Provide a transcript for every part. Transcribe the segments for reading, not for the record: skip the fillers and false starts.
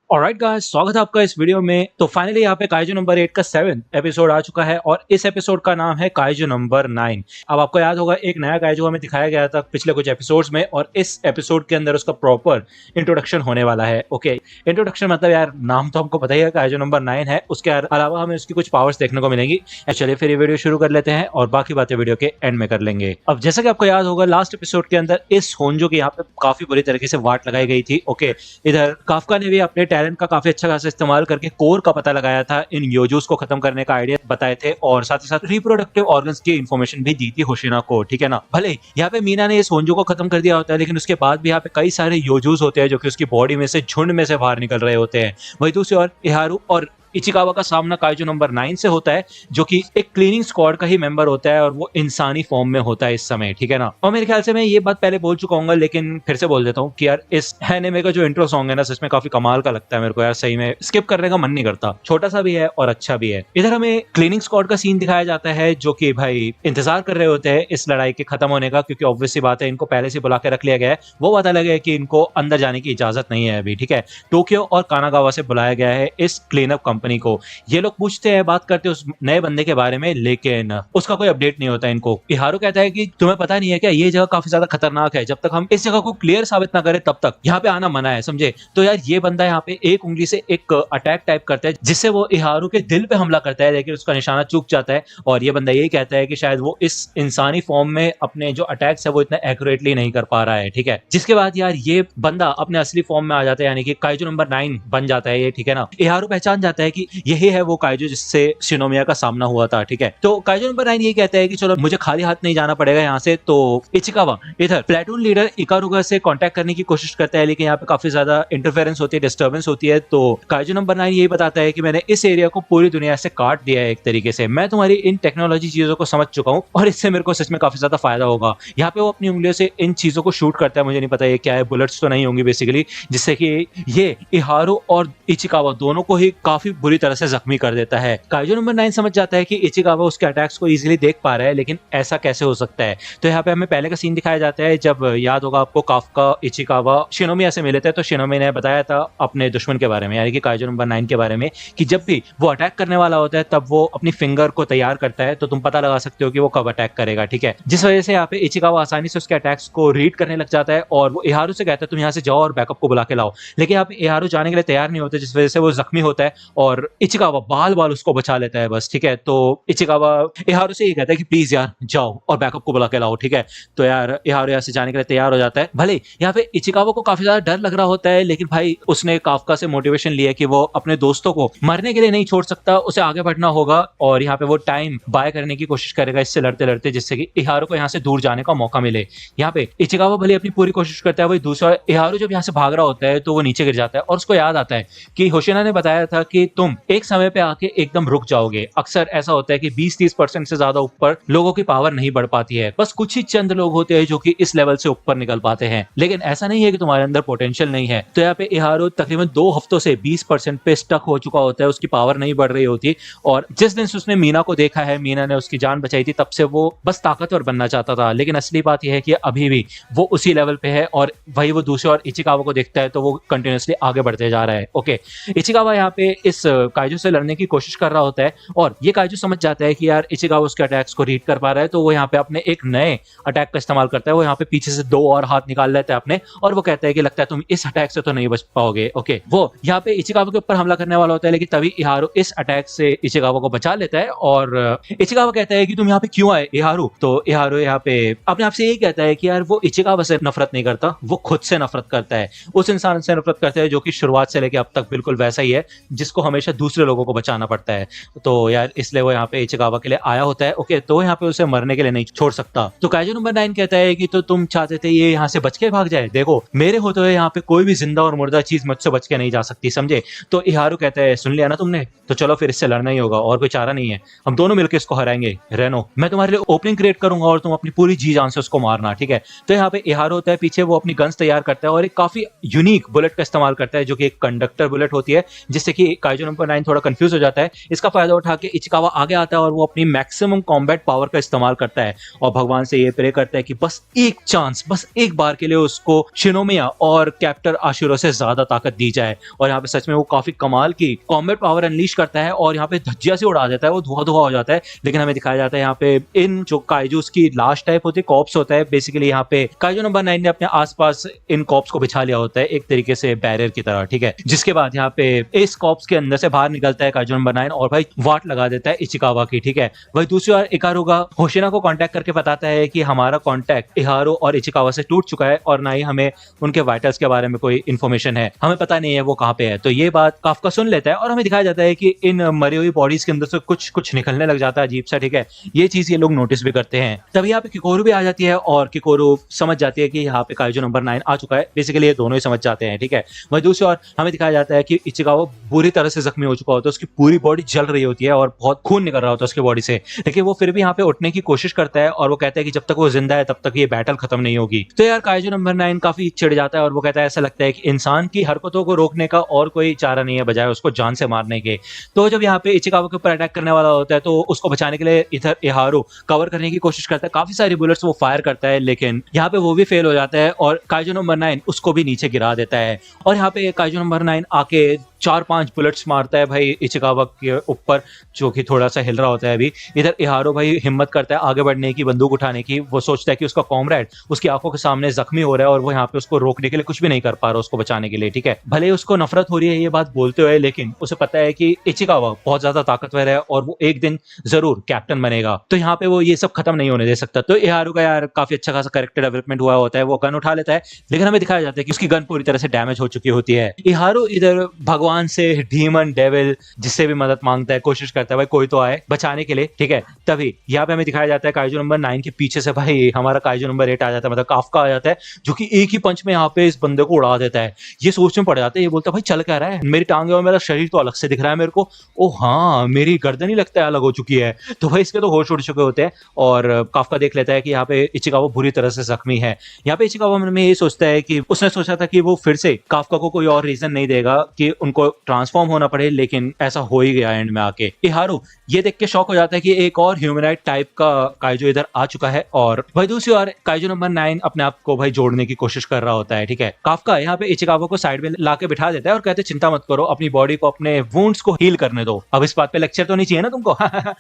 Alright guys, स्वागत है आपका इस वीडियो में। तो फाइनली यहाँ पे काइजू नंबर 8 का 7th एपिसोड आ चुका है और इस एपिसोड का नाम है काइजू नंबर 9। अब आपको याद होगा एक नया काइजू हमें दिखाया गया था पिछले कुछ एपिसोड्स में और इस एपिसोड के अंदर उसका प्रॉपर इंट्रोडक्शन होने वाला है। ओके, इंट्रोडक्शन मतलब यार नाम तो हमको पता ही है, काइजू नंबर 9 है। उसके अलावा हमें उसकी कुछ पावर्स देखने को मिलेंगी। चलिए फिर ये वीडियो शुरू कर लेते हैं और बाकी बातें वीडियो के एंड में कर लेंगे। अब जैसा कि आपको याद होगा लास्ट एपिसोड के अंदर इस होंजो की यहाँ पे काफी बुरी तरीके से वाट लगाई गई थी। ओके, इधर काफका ने भी अपने टैलेंट का काफी अच्छा खासा इस्तेमाल करके कोर का पता लगाया था, इन योजूस को खत्म करने का आइडिया बताए थे और साथ ही साथ रिप्रोडक्टिव ऑर्गन्स की इंफॉर्मेशन भी दी थी होशिना को। ठीक है ना, भले यहाँ पे मीना ने इस होंजो को खत्म कर दिया होता है लेकिन उसके बाद भी यहाँ पे कई सारे योजूस होते हैं जो कि उसकी बॉडी में से झुंड में से बाहर निकल रहे होते हैं। वही दूसरी ओर इहारू और इचिकावा का सामना काइजू नंबर 9 से होता है जो कि एक क्लीनिंग स्क्वाड का ही मेंबर होता है और वो इंसानी फॉर्म में होता है इस समय। ठीक है ना, और मेरे ख्याल से मैं ये बात पहले बोल चुका हूँ लेकिन फिर से बोल देता हूँ कि यार इस एनिमे का जो इंट्रो सॉन्ग है ना इसमें काफी कमाल का लगता है मेरे को यार, सही में स्किप करने का मन नहीं करता। छोटा सा भी है और अच्छा भी है। इधर हमें क्लीनिंग स्क्वाड का सीन दिखाया जाता है जो कि भाई इंतजार कर रहे होते हैं इस लड़ाई के खत्म होने का, क्योंकि ऑब्वियस सी बात है इनको पहले से बुला के रख लिया गया है। वो पता लगा है कि इनको अंदर जाने की इजाजत नहीं है अभी। ठीक है, टोक्यो और कानागावा से बुलाया गया है इस क्लीन अप कंपनी को। ये लोग पूछते हैं, बात करते हैं उस नए बंदे के बारे में लेकिन उसका कोई अपडेट नहीं होता इनको। इहारू कहता है कि तुम्हें पता नहीं है क्या, ये जगह काफी ज्यादा खतरनाक है, जब तक हम इस जगह को क्लियर साबित ना करें तब तक यहाँ पे आना मना है, समझे। तो यार ये बंदा यहाँ पे एक उंगली से एक अटैक टाइप करता है जिससे वो इहारू के दिल पे हमला करता है लेकिन उसका निशाना चूक जाता है और ये बंदा यही कहता है कि शायद वो इस इंसानी फॉर्म में अपने जो अटैक्स है वो इतना एक्यूरेटली नहीं कर पा रहा है। ठीक है, जिसके बाद यार ये बंदा अपने असली फॉर्म में आ जाता है, यानी कि काइजू नंबर 9 बन जाता है ये। ठीक है ना, इहारू पहचान जाता है कि यही है वो काइजू जिससे शिनोमिया का सामना हुआ था। ठीक है, तो काइजू नंबर 9 ये कहता है कि चलो मुझे खाली हाथ नहीं जाना पड़ेगा यहाँ से। तो इचिकावा इधर प्लेटून लीडर इकारुगा से कांटेक्ट करने की कोशिश करता है लेकिन यहाँ पे काफी ज्यादा इंटरफेरेंस होती है, डिस्टर्बेंस होती है। तो काइजू नंबर 9 यही बताता है कि मैंने इस एरिया को पूरी दुनिया से काट दिया है एक तरीके से, मैं तुम्हारी इन टेक्नोलॉजी चीजों को समझ चुका हूँ और इससे मेरे को सच में काफी ज्यादा फायदा होगा। यहाँ पे वो अपनी उंगलियों से इन चीजों को शूट करता है, मुझे नहीं पता ये क्या है, बुलेट्स तो नहीं होंगी बेसिकली, जिससे कि ये इहारू और इचिकावा दोनों को ही काफी बुरी तरह से जख्मी कर देता है। काइजू नंबर 9 समझ जाता है कि इचिकावा उसके अटैक्स को इजीली देख पा रहा है लेकिन ऐसा कैसे हो सकता है। तो यहाँ पे हमें पहले का सीन दिखाया जाता है जब याद होगा आपको काफका इचिकावा शिनोमिया से मिले थे तो शिनोमिया ने बताया था अपने दुश्मन के बारे में, यानी कि काइजू नंबर 9 के बारे में, कि जब भी वो अटैक करने वाला होता है तब वो अपनी फिंगर को तैयार करता है तो तुम पता लगा सकते हो कि वो कब अटैक करेगा। ठीक है, जिस वजह से यहाँ पे इचिकावा आसानी से उसके अटैक्स को रीड करने लग जाता है और वो इहारू से कहता है तुम यहाँ से जाओ और बैकअप को बुला के लाओ, लेकिन यहाँ पे इहारू जाने के लिए तैयार नहीं होते जिस वजह से वो जख्मी होता है और इचिकावा बाल बाल उसको बचा लेता है बस। ठीक है, तो इचिकावा इहारू से ये कहता है कि प्लीज यार जाओ और बैकअप को बुला के लाओ। ठीक है, तो यार इहारू यहाँ से जाने के लिए तैयार हो जाता है। भले यहाँ पे इचिकावा को काफी ज्यादा डर लग रहा होता है लेकिन भाई उसने काफका से मोटिवेशन लिया कि वो अपने दोस्तों को मरने के लिए नहीं छोड़ सकता, उसे आगे बढ़ना होगा और यहाँ पे वो टाइम बाय करने की कोशिश करेगा इससे लड़ते लड़ते, जिससे कि इहारू को यहाँ से दूर जाने का मौका मिले। यहाँ पे इचिकावा भले अपनी पूरी कोशिश करता है, वही दूसरा इहारू जब यहाँ से भाग रहा होता है तो वो नीचे गिर जाता है और उसको याद आता है कि होशिना ने बताया था कि तुम एक समय पे आके एकदम रुक जाओगे। अक्सर ऐसा होता है कि 20-30% से ज्यादा ऊपर लोगों की पावर नहीं बढ़ पाती है, बस कुछ ही चंद लोग होते हैं जो कि इस लेवल से ऊपर निकल पाते हैं, लेकिन ऐसा नहीं है कि तुम्हारे अंदर पोटेंशियल नहीं है। तो यहाँ पे इहारू तकरीबन 2 हफ्तों से 20% पे स्टक हो चुका होता है, उसकी पावर नहीं बढ़ रही होती और जिस दिन से उसने मीना को देखा है, मीना ने उसकी जान बचाई थी, तब से वो बस ताकतवर बनना चाहता था। लेकिन असली बात यह है कि अभी भी वो उसी लेवल पे है और वही वो दूसरे और इचिकावा को देखता है तो वो कंटिन्यूअसली आगे बढ़ते जा रहा है। ओके, इचिकावा यहाँ पे इस काइजू से लड़ने की कोशिश कर रहा होता है और ये काइजू समझ जाता है कि यार इचिकावा उसके अटैक्स को रीड कर पा रहा है, तो वो यहाँ पे अपने एक नए अटैक का इस्तेमाल करता है। वो यहाँ पे पीछे से 2 और हाथ निकाल लेता है अपने और वो कहता है कि लगता है तुम इस अटैक से तो नहीं बच पाओगे। ओके, वो यहाँ पे इचिकावा के ऊपर हमला करने वाला होता है लेकिन तभी इहारू इस अटैक से इचिकावा को बचा लेता है और इचिकावा कहता है कि तुम यहाँ पे क्यों आए इहारू। तो इहारू यहाँ पे अपने आप से यही कहता है कि यार वो इचिकावा से नफरत नहीं करता, वो खुद से नफरत करता है, उस इंसान से नफरत करता है जो कि शुरुआत से लेकर अब तक बिल्कुल वैसा ही है, जिसको हमेशा दूसरे लोगों को बचाना पड़ता है। तो यार इसलिए वो यहाँ पे इचिकावा के लिए आया होता है। ओके, तो यहाँ पे उसे मरने के लिए नहीं छोड़ सकता। तो काइजू नंबर 9 कहता है कि तो तुम चाहते थे ये यहाँ से बच के भाग जाए, देखो मेरे होते हुए यहाँ पे कोई भी जिंदा और मुर्दा चीज मुझसे बच के नहीं जा सकती, समझे। तो इहारू कहता है सुन लिया ना तुमने, तो चलो फिर इससे लड़ना ही होगा और कोई चारा नहीं है, हम दोनों मिलकर इसको हराएंगे। रेनो, मैं तुम्हारे लिए ओपनिंग क्रिएट करूंगा और तुम अपनी पूरी जी जान से उसको मारना। ठीक है, तो यहाँ पे इहारू होता है पीछे, वो अपनी गन्स तैयार करता है और एक काफी यूनिक बुलेट का इस्तेमाल करता है जो कि एक कंडक्टर बुलेट होती है, जिससे कि काइजू नंबर 9 थोड़ा कंफ्यूज हो जाता है। इसका फायदा उठा के इचिकावा आगे आता है और वो अपनी मैक्सिमम कॉम्बैट पावर का इस्तेमाल करता है और भगवान से ये प्रे करता है कि बस एक चांस, बस एक बार के लिए उसको शिनोमिया और कैप्टर आशिरो से ज्यादा ताकत दी जाए। और यहाँ पे सच में वो काफी कमाल की कॉम्बैट पावर अनलीश करता है और यहाँ पे धज्जिया से उड़ा देता है, वो धुआं धुआं हो जाता है। लेकिन हमें दिखाया जाता है यहाँ पे इन जो काइजूस की लास्ट टाइप होती है, कॉप्स होता है बेसिकली। यहाँ पे काइजू नंबर 9 ने अपने आसपास इन कॉप्स को बिछा लिया होता है एक तरीके से बैरियर की तरह, ठीक है। जिसके बाद यहाँ पे इस कॉप्स के अंदर से बाहर निकलता है काइजू नंबर 9 और भाई वाट लगा देता है इचिकावा की, ठीक है। वही दूसरी ओर इकारुगा होशिना को कांटेक्ट करके बताता है कि हमारा कांटेक्ट इहारो और इचिकावा से टूट चुका है और ना ही हमें उनके वाइटल्स के बारे में कोई इन्फॉर्मेशन है, हमें पता नहीं है वो कहाँ पे है। तो ये बात काफका सुन लेता है और हमें दिखाया जाता है कि इन मरी हुई बॉडीज के अंदर से कुछ कुछ निकलने लग जाता है अजीब सा, ठीक है। ये चीज ये लोग नोटिस भी करते हैं। तभी यहाँ पे किकोरू भी आ जाती है और किकोरू समझ जाती है कि यहाँ पे काइजू नंबर 9 आ चुका है। बेसिकली ये दोनों ही समझ जाते हैं, ठीक है। वही दूसरी ओर हमें दिखाया जाता है कि इचिकावा बुरी तरह से जख्मी हो चुका होता है, उसकी पूरी बॉडी जल रही होती है और बहुत खून निकल रहा होता है उसकी बॉडी से, लेकिन वो फिर भी यहाँ पे उठने की कोशिश करता है और वो कहता है कि जब तक वो जिंदा है तब तक ये बैटल खत्म नहीं होगी। तो यार काइजू नंबर 9 काफी चिढ़ जाता है और वो कहता है ऐसा लगता है कि इंसान की हरकतों को रोकने का और कोई चारा नहीं है बजाय उसको जान से मारने के। तो जब यहाँ पे इचिकावा के ऊपर अटैक करने वाला होता है तो उसको बचाने के लिए इधर इहारो कवर करने की कोशिश करता है, काफी सारी बुलेट्स वो फायर करता है, लेकिन यहाँ पे वो भी फेल हो जाता है और काइजू नंबर 9 उसको भी नीचे गिरा देता है। और यहाँ पे काइजू नंबर 9 आके 4-5 बुलेट्स मारता है भाई इचिकावा के ऊपर, जो कि थोड़ा सा हिल रहा होता है अभी। इधर इहारो भाई हिम्मत करता है आगे बढ़ने की, बंदूक उठाने की। वो सोचता है कि उसका कॉमरेड उसकी आंखों के सामने जख्मी हो रहा है और वो यहाँ पे उसको रोकने के लिए कुछ भी नहीं कर पा रहा उसको बचाने के लिए, ठीक है। भले उसको नफरत हो रही है ये बात बोलते हुए, लेकिन उसे पता है कि इचिकावा बहुत ज्यादा ताकतवर है और वो एक दिन जरूर कैप्टन बनेगा, तो यहाँ पे वो ये सब खत्म नहीं होने दे सकता। तो इहारो का यार काफी अच्छा खासा कैरेक्टर डेवलपमेंट हुआ होता है, वो गन उठा लेता है, लेकिन हमें दिखाया जाता है कि उसकी गन पूरी तरह से डैमेज हो चुकी होती है। इहारो इधर भगवान से, डीमन डेविल जिससे भी मदद मांगता है, कोशिश करता है भाई कोई तो आए बचाने के लिए, ठीक है। तभी यहाँ पे हमें दिखाया जाता है काइजू नंबर 9 के पीछे से भाई हमारा काइजू नंबर 8 आ जाता है, मतलब काफका आ जाता है, जो कि एक ही पंच में यहाँ पे इस बंदे को उड़ा देता है। ये सोच में पड़ जाता है, ये बोलता है भाई चल क्या रहा है, मेरी टांगे और मेरा शरीर तो अलग से दिख रहा है मेरे को, ओ हाँ मेरी गर्दन ही लगता है अलग हो चुकी है। तो भाई इसके तो होश उड़ चुके होते हैं और काफका देख लेता है कि यहाँ पे इचिकावा बुरी तरह से जख्मी है। यहाँ पे इचिकावा मन में ये सोचता है कि उसने सोचा था कि वो फिर से काफका को कोई और रीजन नहीं देगा कि उनको ट्रांसफॉर्म होना पड़े, लेकिन ऐसा हो ही गया एंड में आके। इहारो ये देख के शॉक हो जाता है कि एक और ह्यूमनॉइड टाइप का काइजू इधर आ चुका है और वही दूसरी ओर काइजू नंबर 9 अपने आप को भाई जोड़ने की कोशिश कर रहा होता है, ठीक है। काफका यहाँ पे इचिकावा को साइड में लाके बिठा देता है और कहते हैं चिंता मत करो, अपनी बॉडी को अपने वुंड्स को हील करने दो। अब इस बात पे लेक्चर तो नहीं चाहिए ना तुमको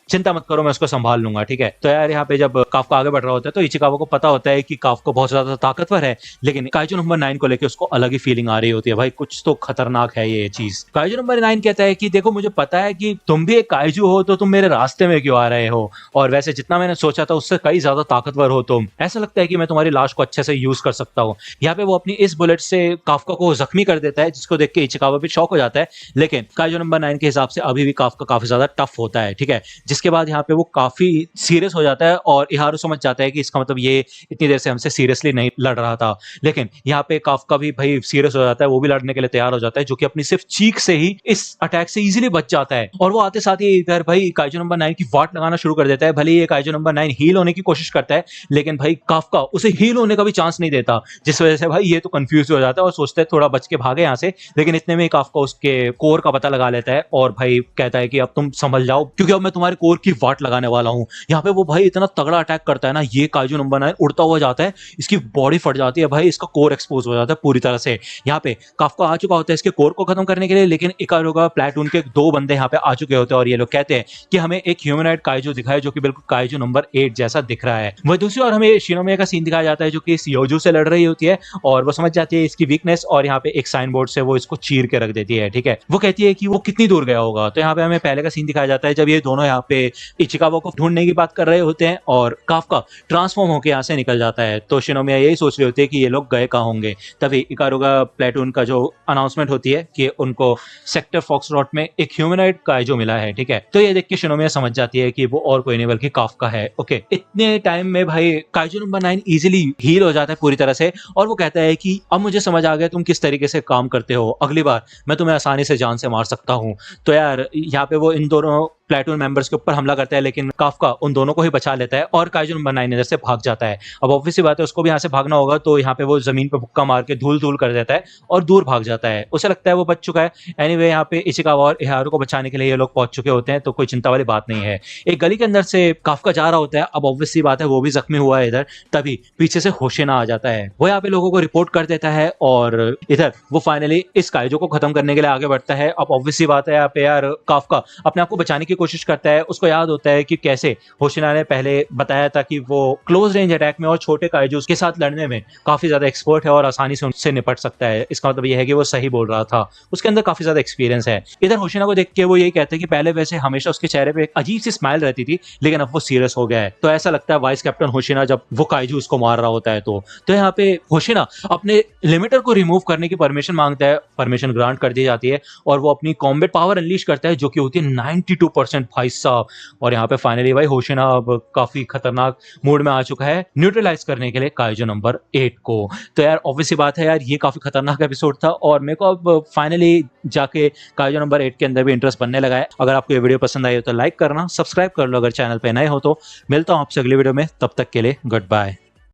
चिंता मत करो मैं उसको संभाल लूंगा, ठीक है। तो यार यहाँ पे जब काफका आगे बढ़ रहा होता है तो इचिकावा को पता होता है कि काफका बहुत ज्यादा ताकतवर है, लेकिन काइजू नंबर 9 को लेकर उसको अलग ही फीलिंग आ रही होती है, भाई कुछ तो खतरनाक है ये चीज। काइजू नंबर 9 कहता है कि देखो मुझे पता है कि तुम भी एक काइजू हो, तो तुम मेरे रास्ते में क्यों आ रहे हो, और वैसे जितना मैंने सोचा था उससे कई ज्यादा ताकतवर हो तुम, ऐसा लगता है कि मैं तुम्हारी लाश को अच्छे से यूज कर सकता हूँ। यहाँ पे वो अपनी इस बुलेट से काफका को जख्मी कर देता है, जिसको देख के इचिकावा भी शॉक हो जाता है, लेकिन काइजू नंबर 9 के हिसाब से अभी भी काफका काफी ज्यादा टफ होता है, ठीक है। जिसके बाद यहाँ पे वो काफी सीरियस हो जाता है और इहारो समझ जाता है कि इसका मतलब ये इतनी देर से हमसे सीरियसली नहीं लड़ रहा था, लेकिन यहाँ पे काफका भी भाई सीरियस हो जाता है, वो भी लड़ने के लिए तैयार हो जाता है, जो कि अपनी सिर्फ चीख से ही इस अटैक से इजीली बच जाता है। और वो आते साथ ही इधर भाई काइजू नंबर 9 की वाट लगाना शुरू कर देता है। भले ये काइजू नंबर 9 हील होने की कोशिश करता है, लेकिन भाई काफका उसे हील होने का भी चांस नहीं देता, जिस वजह से भाई ये तो कंफ्यूज हो जाता है और सोचता है थोड़ा बच के भागे यहाँ से। लेकिन इतने में काफका उसके कोर का पता लगा लेता है और भाई कहता है कि अब तुम संभल जाओ, क्योंकि अब मैं तुम्हारे कोर की वाट लगाने वाला हूँ। यहाँ पे वो भाई इतना तगड़ा अटैक करता है ना, ये काइजू नंबर 9 उड़ता हुआ जाता है, इसकी बॉडी फट जाती है भाई, इसका कोर एक्सपोज हो जाता है पूरी तरह से। यहाँ पे काफका आ चुका होता है इसके कोर को खत्म करने के लिए, लेकिन इकारुगा प्लेटून के 2 बंदे यहाँ पे आ चुके होते हैं और ये लोग कहते हैं कि हमें एक ह्यूमनॉइड काइजू दिखाए जो कि बिल्कुल काइजू नंबर 8 जैसा दिख रहा है। वह दूसरी ओर हमें शिनोमिया का सीन दिखाया जाता है, जो कि इस योजू से लड़ रही होती है और वो समझ जाती है इसकी वीकनेस, और यहाँ पे एक साइन बोर्ड से वो इसको चीर के रख देती है, ठीक है। वो कहती है कि वो कितनी दूर गया होगा। तो यहाँ पे हमें पहले का सीन दिखाया जाता है जब ये दोनों यहाँ पे इचिकावा को ढूंढने की बात कर रहे होते हैं और काफका ट्रांसफॉर्म होकर यहाँ से निकल जाता है। तो शिनोमिया यही सोच रही होती है कि ये लोग गए कहाँ होंगे। तभी इकारुगा प्लेटून का जो अनाउंसमेंट होती है कि उनको सेक्टर फॉक्सट्रॉट में एक ह्यूमनॉइड काइजू मिला है, ठीक है। तो ये देख के शिनोमिया समझ जाती है कि वो और कोई नहीं बल्कि काफका है। ओके, इतने टाइम में भाई काइजू नंबर 9 इजीली हील हो जाता है पूरी तरह से और वो कहता है कि अब मुझे समझ आ गया तुम किस तरीके से काम करते हो, अगली बार मैं तुम्हें आसानी से जान से मार सकता हूँ। तो यार यहाँ पे वो इन दोनों प्लेटून मेंबर्स के ऊपर हमला करता है, लेकिन काफका उन दोनों को ही बचा लेता है और काइजू नंबर 9 इधर से भाग जाता है। अब ऑब्वियस सी बात है उसको भी यहाँ से भागना होगा, तो यहाँ पे वो जमीन पे मुक्का मार के धूल-धूल कर देता है और दूर भाग जाता है। उसे लगता है वो बच चुका है। एनीवे यहाँ पे इशिकावा और इहारू को बचाने के लिए ये लोग पहुंच चुके होते हैं, तो कोई चिंता वाली बात नहीं है। एक गली के अंदर से काफका जा रहा होता है। अब ऑब्वियस सी बात है वो भी जख्मी हुआ है इधर, तभी पीछे से होशिना आ जाता है। वो यहाँ पे लोगों को रिपोर्ट कर देता है और इधर वो फाइनली इस काइजू को खत्म करने के लिए आगे बढ़ता है। अब ऑब्वियस सी बात है यहाँ पे यार काफका अपने आप को बचाने की कोशिश करता है। उसको याद होता है कि कैसे होशिना ने पहले बताया था कि वो क्लोज रेंज अटैक में और छोटे काइजू के साथ लड़ने में काफी ज्यादा एक्सपर्ट है और आसानी से उनसे निपट सकता है। इसका मतलब ये है कि वो सही बोल रहा था, उसके अंदर काफी ज्यादा एक्सपीरियंस है। इधर होशिना को देख के वो यही कहते हैं कि पहले वैसे हमेशा उसके चेहरे पे एक अजीब सी स्माइल रहती थी, लेकिन अब वो सीरियस हो गया है। तो ऐसा लगता है वाइस कैप्टन होशिना जब वो काइजू उसको मार रहा होता है तो यहाँ पे होशिना अपने लिमिटर को रिमूव करने की परमिशन मांगता है। परमिशन ग्रांट कर दी जाती है और वो अपनी कॉम्बैट पावर अनलीश करता है, जो कि होती है 92% भाई साहब। और यहाँ पे फाइनली भाई होशिना अब काफी खतरनाक मूड में आ चुका है न्यूट्रलाइज करने के लिए काइजू नंबर 8 को। तो यार ऑब्वियस सी बात है यार, ये काफी खतरनाक एपिसोड था और मेरे को अब फाइनली जाके काइजू नंबर 8 के अंदर भी इंटरेस्ट बनने लगा है। अगर आपको ये वीडियो पसंद आई हो तो लाइक करना, सब्सक्राइब कर लो अगर चैनल पे नए हो तो। मिलता हूं आपसे अगली वीडियो में, तब तक के लिए गुड बाय।